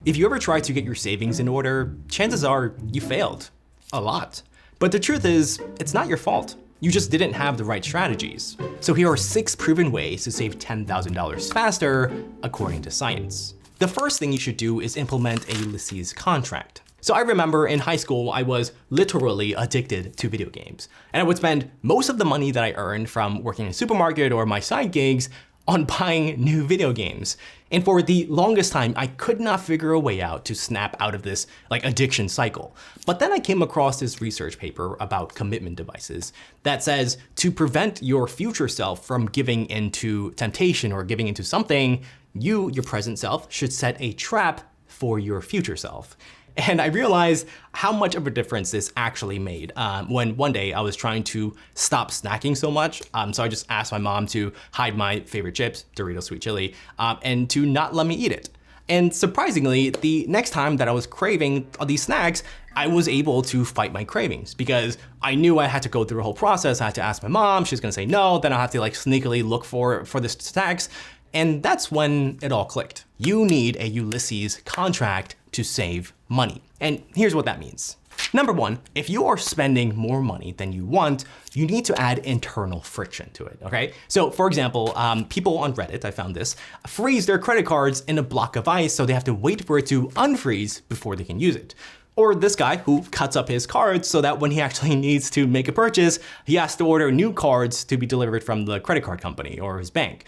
If you ever try to get your savings in order, chances are you failed. A lot. But the truth is, it's not your fault. You just didn't have the right strategies. So here are 6 proven ways to save $10,000 faster, according to science. The first thing you should do is implement a Ulysses contract. So I remember in high school, I was literally addicted to video games. And I would spend most of the money that I earned from working in a supermarket or my side gigs on buying new video games. And for the longest time, I could not figure a way out to snap out of this addiction cycle. But then I came across this research paper about commitment devices that says to prevent your future self from giving into temptation or giving into something, you, your present self, should set a trap for your future self. And I realized how much of a difference this actually made when one day I was trying to stop snacking so much. So I just asked my mom to hide my favorite chips, Doritos Sweet Chili, and to not let me eat it. And surprisingly, the next time that I was craving these snacks, I was able to fight my cravings because I knew I had to go through the whole process. I had to ask my mom, she's gonna say no, then I'll have to sneakily look for the snacks. And that's when it all clicked. You need a Ulysses contract to save money. And here's what that means. Number 1, if you are spending more money than you want, you need to add internal friction to it, okay? So for example, people on Reddit, I found this, freeze their credit cards in a block of ice so they have to wait for it to unfreeze before they can use it. Or this guy who cuts up his cards so that when he actually needs to make a purchase, he has to order new cards to be delivered from the credit card company or his bank.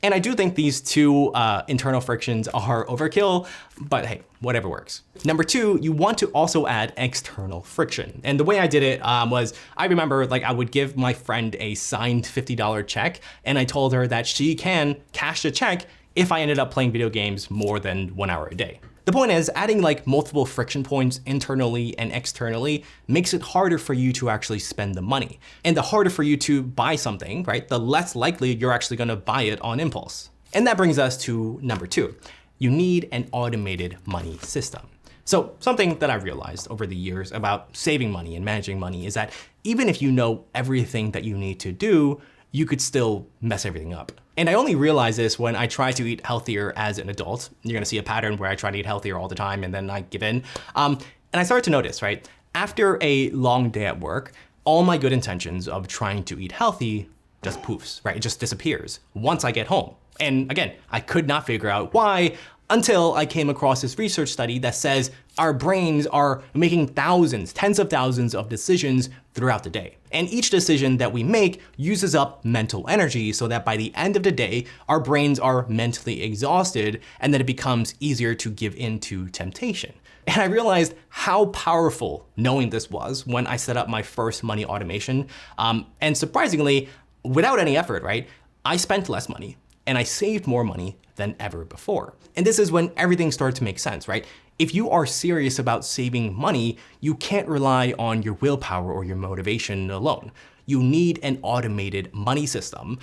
And I do think these 2 internal frictions are overkill, but hey, whatever works. Number 2, you want to also add external friction. And the way I did it was, I remember I would give my friend a signed $50 check, and I told her that she can cash the check if I ended up playing video games more than 1 hour a day. The point is, adding multiple friction points internally and externally makes it harder for you to actually spend the money. And the harder for you to buy something, right, the less likely you're actually gonna buy it on impulse. And that brings us to number 2. You need an automated money system. So something that I realized over the years about saving money and managing money is that even if you know everything that you need to do, you could still mess everything up. And I only realized this when I try to eat healthier as an adult. You're gonna see a pattern where I try to eat healthier all the time and then I give in. And I started to notice, right? After a long day at work, all my good intentions of trying to eat healthy just poofs, right? It just disappears once I get home. And again, I could not figure out why until I came across this research study that says our brains are making thousands, tens of thousands of decisions throughout the day. And each decision that we make uses up mental energy so that by the end of the day, our brains are mentally exhausted and then it becomes easier to give in to temptation. And I realized how powerful knowing this was when I set up my first money automation. And surprisingly, without any effort, right? I spent less money and I saved more money than ever before. And this is when everything started to make sense, right? If you are serious about saving money, you can't rely on your willpower or your motivation alone. You need an automated money system.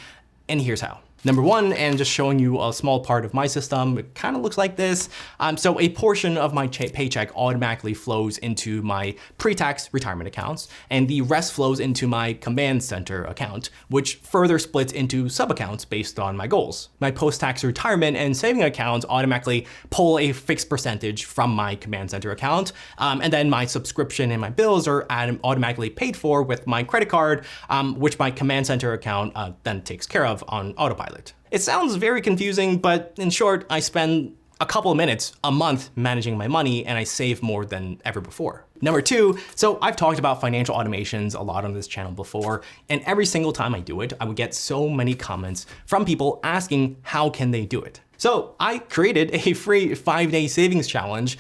And here's how. Number 1, and just showing you a small part of my system, it kind of looks like this. So a portion of my paycheck automatically flows into my pre-tax retirement accounts, and the rest flows into my command center account, which further splits into sub-accounts based on my goals. My post-tax retirement and saving accounts automatically pull a fixed percentage from my command center account, and then my subscription and my bills are automatically paid for with my credit card, which my command center account then takes care of on autopilot. It sounds very confusing, but in short, I spend a couple of minutes a month managing my money and I save more than ever before. Number 2, so I've talked about financial automations a lot on this channel before, and every single time I do it, I would get so many comments from people asking how can they do it. So I created a free 5-day savings challenge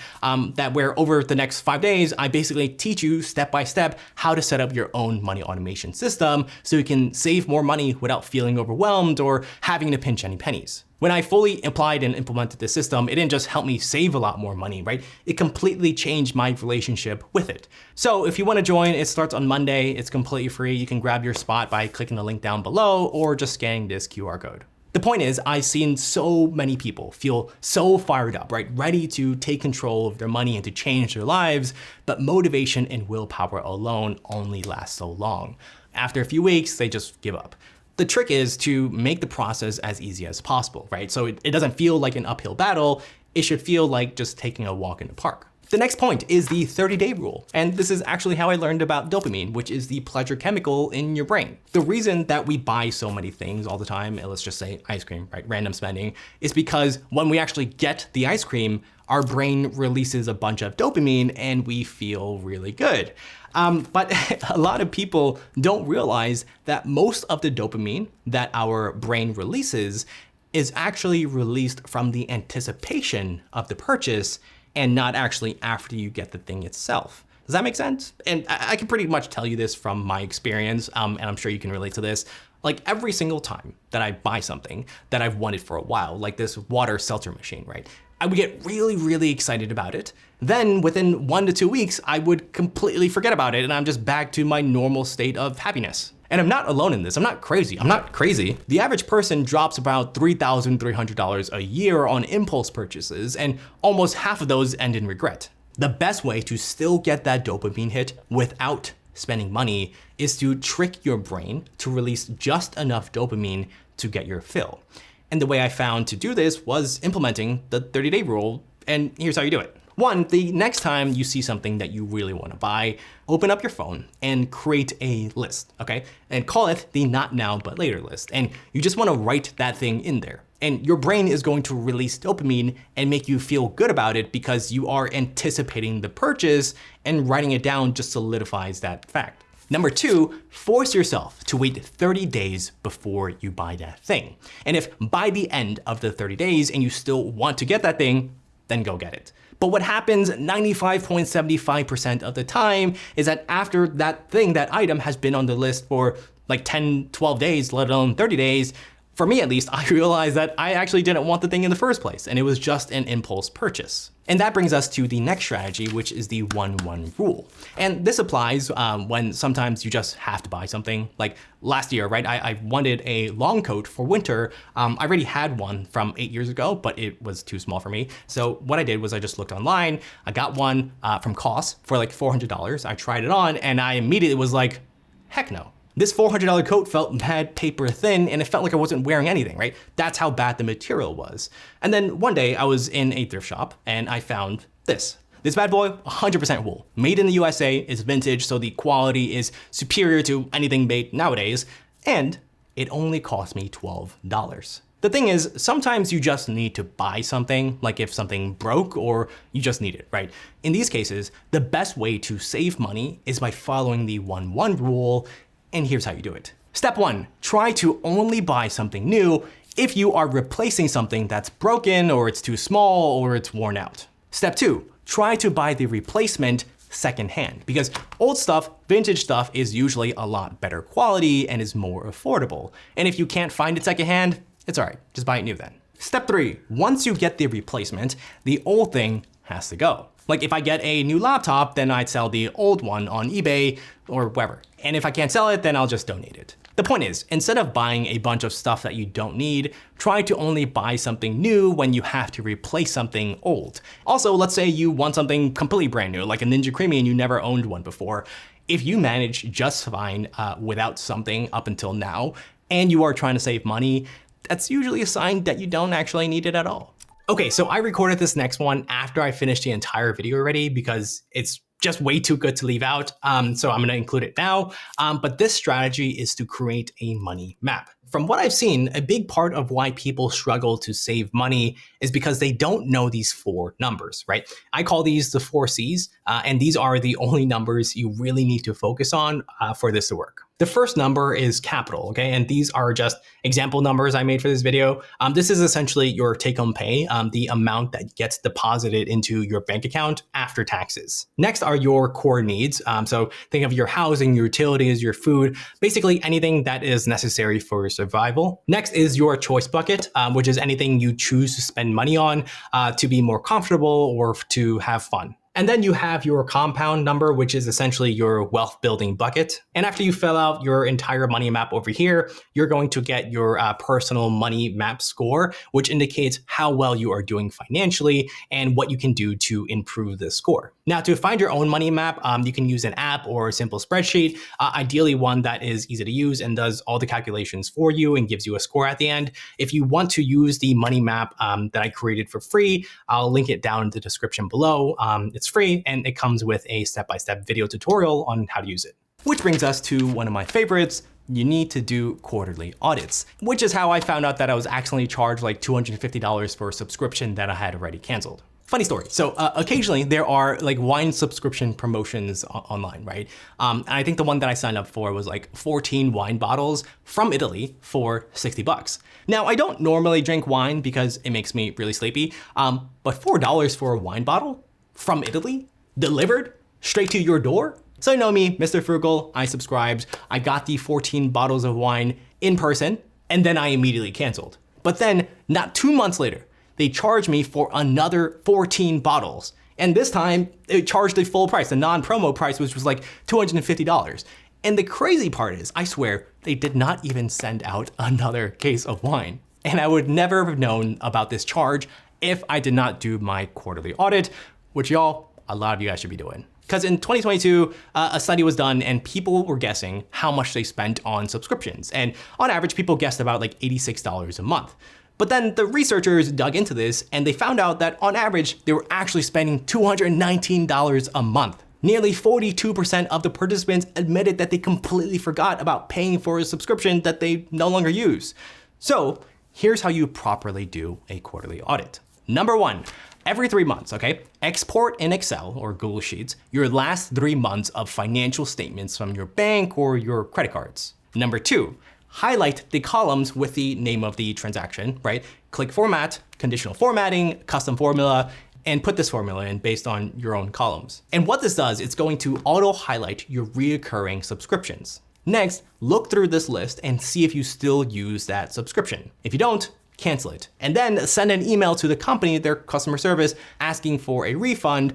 where over the next 5 days, I basically teach you step by step how to set up your own money automation system so you can save more money without feeling overwhelmed or having to pinch any pennies. When I fully applied and implemented this system, it didn't just help me save a lot more money, right? It completely changed my relationship with it. So if you want to join, it starts on Monday. It's completely free. You can grab your spot by clicking the link down below or just scanning this QR code. The point is, I've seen so many people feel so fired up, right? Ready to take control of their money and to change their lives, but motivation and willpower alone only last so long. After a few weeks, they just give up. The trick is to make the process as easy as possible, right? So it doesn't feel like an uphill battle. it should feel like just taking a walk in the park. The next point is the 30-day rule. And this is actually how I learned about dopamine, which is the pleasure chemical in your brain. The reason that we buy so many things all the time, and let's just say ice cream, right? Random spending, is because when we actually get the ice cream, our brain releases a bunch of dopamine and we feel really good. But a lot of people don't realize that most of the dopamine that our brain releases is actually released from the anticipation of the purchase and not actually after you get the thing itself. Does that make sense? And I can pretty much tell you this from my experience, and I'm sure you can relate to this. Like every single time that I buy something that I've wanted for a while, like this water seltzer machine, right? I would get really, really excited about it. Then within 1 to 2 weeks, I would completely forget about it and I'm just back to my normal state of happiness. And I'm not alone in this. I'm not crazy. The average person drops about $3,300 a year on impulse purchases, and almost half of those end in regret. The best way to still get that dopamine hit without spending money is to trick your brain to release just enough dopamine to get your fill. And the way I found to do this was implementing the 30-day rule, and here's how you do it. 1, the next time you see something that you really want to buy, open up your phone and create a list, okay? And call it the not now but later list. And you just want to write that thing in there. And your brain is going to release dopamine and make you feel good about it because you are anticipating the purchase, and writing it down just solidifies that fact. Number 2, force yourself to wait 30 days before you buy that thing. And if by the end of the 30 days and you still want to get that thing, then go get it. But what happens 95.75% of the time is that after that thing, that item has been on the list for like 10, 12 days, let alone 30 days, for me at least, I realized that I actually didn't want the thing in the first place, and it was just an impulse purchase. And that brings us to the next strategy, which is the 1-1 rule. And this applies when sometimes you just have to buy something. Like last year, right? I wanted a long coat for winter. I already had one from 8 years ago, but it was too small for me. So what I did was I just looked online. I got one from COS for like $400. I tried it on and I immediately was like, heck no. This $400 coat felt mad paper thin and it felt like I wasn't wearing anything, right? That's how bad the material was. And then one day I was in a thrift shop and I found this. This bad boy, 100% wool. Made in the USA, it's vintage, so the quality is superior to anything made nowadays, and it only cost me $12. The thing is, sometimes you just need to buy something, like if something broke or you just need it, right? In these cases, the best way to save money is by following the 1-1 rule. And here's how you do it. Step 1, try to only buy something new if you are replacing something that's broken or it's too small or it's worn out. Step 2, try to buy the replacement secondhand, because old stuff, vintage stuff is usually a lot better quality and is more affordable. And if you can't find it secondhand, it's all right, just buy it new then. Step 3, once you get the replacement, the old thing has to go. Like if I get a new laptop, then I'd sell the old one on eBay or wherever. And if I can't sell it, then I'll just donate it. The point is, instead of buying a bunch of stuff that you don't need, try to only buy something new when you have to replace something old. Also, let's say you want something completely brand new, like a Ninja Creamy and you never owned one before. If you manage just fine without something up until now, and you are trying to save money, that's usually a sign that you don't actually need it at all. Okay, so I recorded this next one after I finished the entire video already because it's just way too good to leave out. So I'm gonna include it now. But this strategy is to create a money map. From what I've seen, a big part of why people struggle to save money is because they don't know these 4 numbers, right? I call these the 4 C's, and these are the only numbers you really need to focus on for this to work. The first number is capital, okay? And these are just example numbers I made for this video. This is essentially your take-home pay, the amount that gets deposited into your bank account after taxes. Next are your core needs. So think of your housing, your utilities, your food, basically anything that is necessary for your survival. Next is your choice bucket, which is anything you choose to spend money on to be more comfortable or to have fun. And then you have your compound number, which is essentially your wealth building bucket. And after you fill out your entire money map over here, you're going to get your personal money map score, which indicates how well you are doing financially and what you can do to improve the score. Now, to find your own money map, you can use an app or a simple spreadsheet, ideally one that is easy to use and does all the calculations for you and gives you a score at the end. If you want to use the money map that I created for free, I'll link it down in the description below. It's free and it comes with a step-by-step video tutorial on how to use it. Which brings us to one of my favorites. You need to do quarterly audits, which is how I found out that I was accidentally charged like $250 for a subscription that I had already canceled. Funny story. So occasionally there are like wine subscription promotions online, right? And I think the one that I signed up for was like 14 wine bottles from Italy for $60. Now, I don't normally drink wine because it makes me really sleepy, but $4 for a wine bottle from Italy, delivered straight to your door? So you know me, Mr. Frugal, I subscribed, I got the 14 bottles of wine in person, and then I immediately canceled. But then, not 2 months later, they charged me for another 14 bottles. And this time, they charged the full price, the non-promo price, which was like $250. And the crazy part is, I swear, they did not even send out another case of wine. And I would never have known about this charge if I did not do my quarterly audit, which y'all, a lot of you guys should be doing. Because in 2022, a study was done and people were guessing how much they spent on subscriptions. And on average, people guessed about like $86 a month. But then the researchers dug into this and they found out that on average, they were actually spending $219 a month. Nearly 42% of the participants admitted that they completely forgot about paying for a subscription that they no longer use. So here's how you properly do a quarterly audit. Number 1, every 3 months, okay? Export in Excel or Google Sheets your last 3 months of financial statements from your bank or your credit cards. Number 2, highlight the columns with the name of the transaction, right? Click Format, Conditional Formatting, Custom Formula, and put this formula in based on your own columns. And what this does, it's going to auto-highlight your reoccurring subscriptions. Next, look through this list and see if you still use that subscription. If you don't, cancel it. And then send an email to the company, their customer service, asking for a refund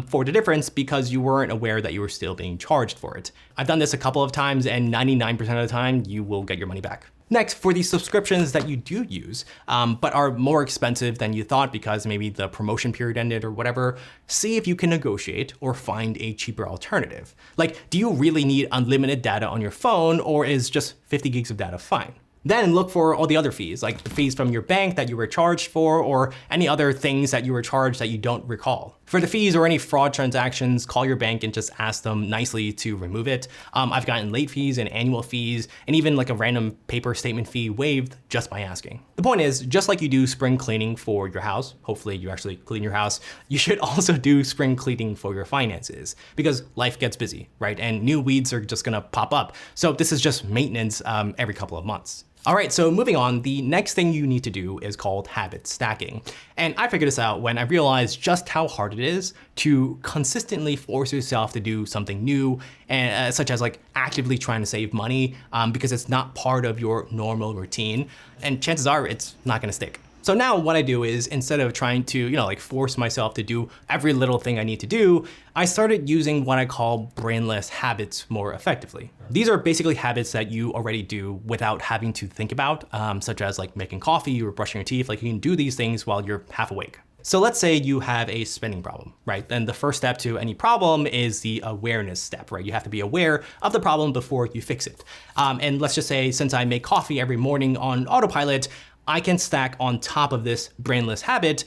for the difference because you weren't aware that you were still being charged for it. I've done this a couple of times and 99% of the time, you will get your money back. Next, for these subscriptions that you do use, but are more expensive than you thought because maybe the promotion period ended or whatever, see if you can negotiate or find a cheaper alternative. Like, do you really need unlimited data on your phone or is just 50 gigs of data fine? Then look for all the other fees, like the fees from your bank that you were charged for or any other things that you were charged that you don't recall. For the fees or any fraud transactions, call your bank and just ask them nicely to remove it. I've gotten late fees and annual fees and even like a random paper statement fee waived just by asking. The point is, just like you do spring cleaning for your house, hopefully you actually clean your house, you should also do spring cleaning for your finances because life gets busy, right? And new weeds are just gonna pop up. So this is just maintenance every couple of months. All right, so moving on, the next thing you need to do is called habit stacking. And I figured this out when I realized just how hard it is to consistently force yourself to do something new, and such as like actively trying to save money because it's not part of your normal routine. And chances are it's not gonna stick. So now what I do is instead of trying to, like force myself to do every little thing I need to do, I started using what I call brainless habits more effectively. These are basically habits that you already do without having to think about, such as like making coffee or brushing your teeth. Like you can do these things while you're half awake. So let's say you have a spending problem, right? Then the first step to any problem is the awareness step, right? You have to be aware of the problem before you fix it. And let's just say, since I make coffee every morning on autopilot, I can stack on top of this brainless habit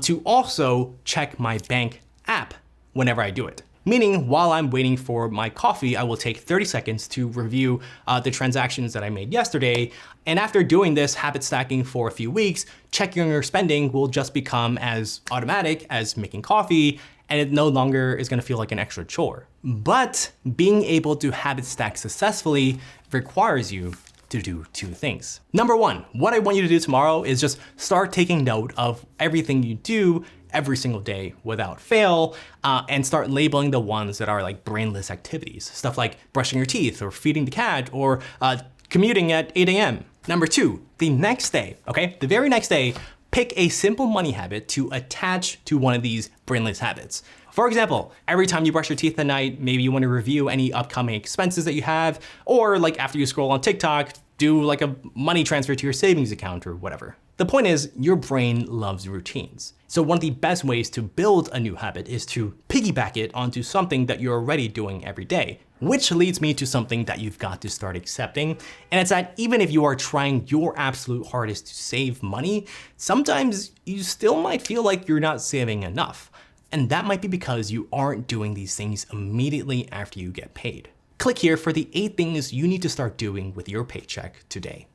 to also check my bank app whenever I do it. Meaning while I'm waiting for my coffee, I will take 30 seconds to review the transactions that I made yesterday. And after doing this habit stacking for a few weeks, checking your spending will just become as automatic as making coffee, and it no longer is gonna feel like an extra chore. But being able to habit stack successfully requires you to do 2 things. Number 1, what I want you to do tomorrow is just start taking note of everything you do every single day without fail, and start labeling the ones that are like brainless activities. Stuff like brushing your teeth or feeding the cat or commuting at 8 a.m. Number 2, the next day, okay? The very next day, Pick a simple money habit to attach to one of these brainless habits. For example, every time you brush your teeth at night, maybe you want to review any upcoming expenses that you have, or like after you scroll on TikTok, do like a money transfer to your savings account or whatever. The point is, your brain loves routines. So one of the best ways to build a new habit is to piggyback it onto something that you're already doing every day. Which leads me to something that you've got to start accepting, and it's that even if you are trying your absolute hardest to save money, sometimes you still might feel like you're not saving enough. And that might be because you aren't doing these things immediately after you get paid. Click here for the 8 things you need to start doing with your paycheck today.